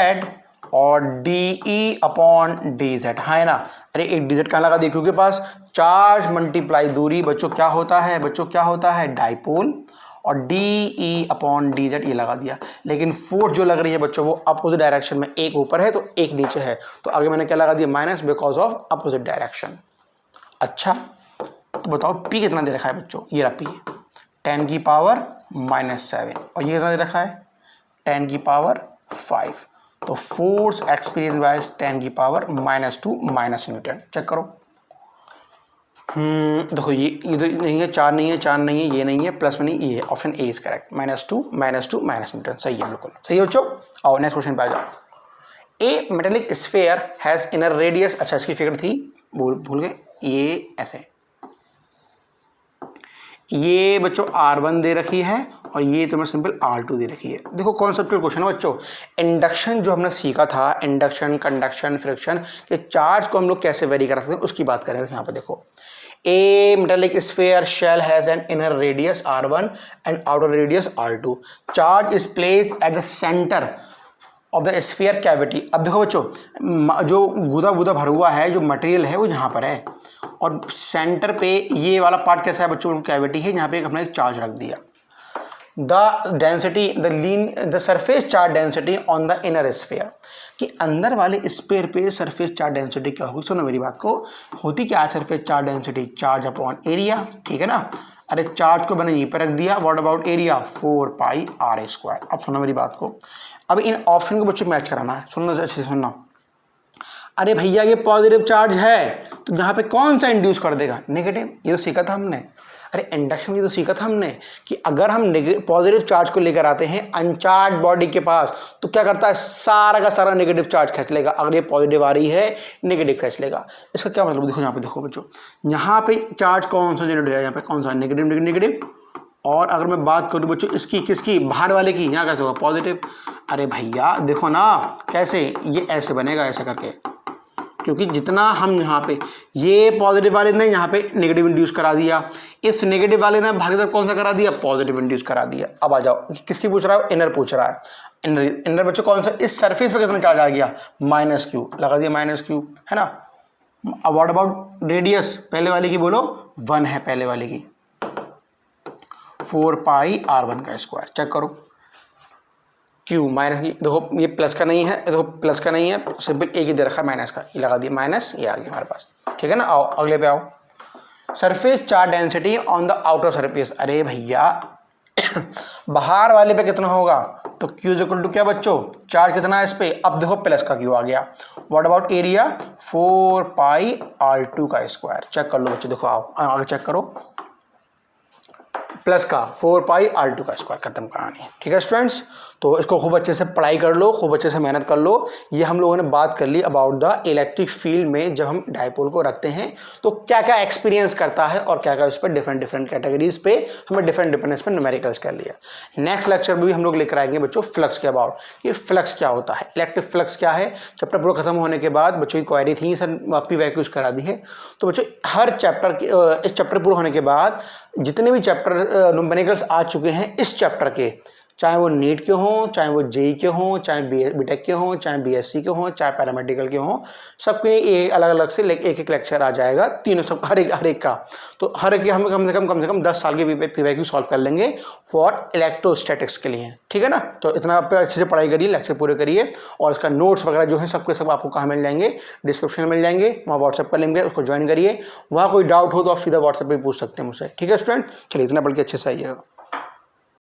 और DE अपॉन DZ, हाँ है ना। अरे एक DZ कहाँ लगा दी, Q के पास, चार्ज मल्टीप्लाई दूरी बच्चों क्या होता है, डाइपोल, और DE अपॉन DZ ये लगा दिया। लेकिन फोर्स जो लग रही है बच्चों वो अपोजिट डायरेक्शन में, एक ऊपर है तो एक नीचे है, तो आगे मैंने क्या लगा दिया, minus, because of opposite direction. अच्छा तो बताओ P कितना दे रखा है बच्चों, ये रहा P 10 की पावर -7, और ये कितना दे रखा है 10 की पावर 5। तो फोर्स एक्सपीरियंस बाय 10 की पावर -2 न्यूटन। चेक करो, देखो ये तो नहीं है, 4 नहीं है, ये नहीं है, प्लस में नहीं, ये है। Option A is correct, -2 Newton, सही है, बिल्कुल सही है बच्चों। और नेक्स्ट क्वेश्चन पे आ जाओ। A metallic sphere has inner radius, अच्छा इसकी फिगर थी, भूल गए, ये ऐसे, ये बच्चों R1 दे रखी है और ये तुम्हें सिंपल R2 दे रखी है। देखो कॉन्सेप्चुअल क्वेश्चन है बच्चों, इंडक्शन जो हमने सीखा था, इंडक्शन, कंडक्शन, फ्रिक्शन के चार्ज को हम लोग कैसे वेरी कर सकते हैं उसकी बात करें। यहाँ पे देखो, A metallic sphere shell has an inner radius R1 and outer radius R2. Charge is placed at the center of the sphere cavity. अब देखो बच्चों, जो गुदा भरा हुआ है, जो मटेरियल है वो यहाँ पर है, और सेंटर पे ये वाला पार्ट कैसा है बच्चों, कैविटी है, यहाँ पे हमने एक चार्ज रख दिया। The density the surface charge density on the inner sphere, कि अंदर वाले स्फीयर पे सरफेस चार्ज डेंसिटी क्या होगी। सुनो मेरी बात को, होती क्या है surface charge density, charge upon area, ठीक है ना। अरे चार्ज को मैंने यहीं पर रख दिया, व्हाट अबाउट एरिया, 4πr²। अब सुनो मेरी बात को, अब इन ऑप्शन को बच्चों मैच कराना है। सुनना अच्छे से सुनना। अरे भैया ये पॉजिटिव चार्ज है तो यहाँ पे कौन सा इंड्यूस कर देगा, नेगेटिव। ये तो सीखा था हमने, अरे इंडक्शन में तो सीखा था हमने कि अगर हम पॉजिटिव चार्ज को लेकर आते हैं अनचार्ज बॉडी के पास तो क्या करता है, सारा का सारा नेगेटिव चार्ज खींच लेगा। अगर ये पॉजिटिव आ रही है नेगेटिव खींच लेगा। इसका क्या मतलब, देखो यहाँ पे, देखो बच्चों यहाँ पे चार्ज कौन सा जनरेट होगा, यहाँ पे कौन सा, नेगेटिव नेगेटिव नेगेटिव। और अगर मैं बात करूँ बच्चों इसकी, किसकी, बाहर वाले की, यहाँ कैसे होगा, पॉजिटिव। अरे भैया देखो ना कैसे, ये ऐसे बनेगा ऐसे करके, क्योंकि जितना हम यहाँ पे ये पॉजिटिव वाले ने यहाँ पे नेगेटिव इंड्यूस करा दिया, इस नेगेटिव वाले ने भाग कौन सा करा दिया, पॉजिटिव इंड्यूस करा दिया। अब आ जाओ, किसकी पूछ रहा है, इनर पूछ रहा है। इनर बच्चों कौन सा, इस सरफेस पे कितना चार्ज आ गया, -q, लगा दिया -q, है ना। अब व्हाट अबाउट रेडियस, पहले वाले की बोलो 1 है, पहले वाले की 4πr²। चेक करो, क्यू माइनस, देखो ये प्लस का नहीं है, देखो प्लस का नहीं है, सिंपल एक ही दे रखा है माइनस का, ये लगा दिया माइनस, ये आ गया हमारे पास, ठीक है ना। आओ अगले पे आओ, surface charge density on the outer surface. अरे भैया बाहर वाले पे कितना होगा, तो Q इज इक्वल टू क्या बच्चों, चार्ज कितना है इस पे, अब देखो प्लस का Q आ गया। What about area, 4πr²। Check कर लो बच्चों, देखो आओ आगे चेक करो, प्लस का 4πr², खत्म कहानी, ठीक है स्टूडेंट्स। तो इसको खूब अच्छे से पढ़ाई कर लो, खूब अच्छे से मेहनत कर लो। ये हम लोगों ने बात कर ली अबाउट द इलेक्ट्रिक फील्ड में जब हम डायपोल को रखते हैं तो क्या क्या एक्सपीरियंस करता है और क्या क्या उस पर डिफरेंट डिफरेंट कैटेगरीज पे हमें डिफरेंट डिफरेंस पे न्यूमेरिकल्स कर लिया। नेक्स्ट लेक्चर में भी हम लोग लेकर आएंगे बच्चों फ्लक्स के अबाउट, ये फ्लक्स क्या होता है, इलेक्ट्रिक फ्लक्स क्या है। चैप्टर पूरा खत्म होने के बाद बच्चों की क्वेरी थी सर पी वैक्यूज करा दी है, तो बच्चों हर चैप्टर इस चैप्टर पूरा होने के बाद जितने भी चैप्टर न्यूमेरिकल्स आ चुके हैं इस चैप्टर के, चाहे वो नीट के हों, चाहे वो जेई के हों, चाहे बीटेक के हों, चाहे बीएससी के हों, चाहे पैरामेडिकल के हों, सबके लिए अलग अलग से एक एक लेक्चर आ जाएगा, तीनों सब हर एक का। तो हर एक हम कम से कम 10 साल के पीवाईक्यू सॉल्व कर लेंगे फॉर इलेक्ट्रोस्टैटिक्स के लिए, ठीक है ना। तो इतना आप अच्छे से पढ़ाई करिए, लेक्चर पूरे करिए, और इसका नोट्स वगैरह जो है सबके सब आपको कहाँ मिल जाएंगे, डिस्क्रिप्शन में मिल जाएंगे, वहाँ व्हाट्सएप पर लेंगे, उसको ज्वाइन करिए। वहाँ कोई डाउट हो तो आप सीधा व्हाट्सएप पर पूछ सकते हैं मुझसे, ठीक है स्टूडेंट। चलिए इतना पढ़ के अच्छे से आइएगा।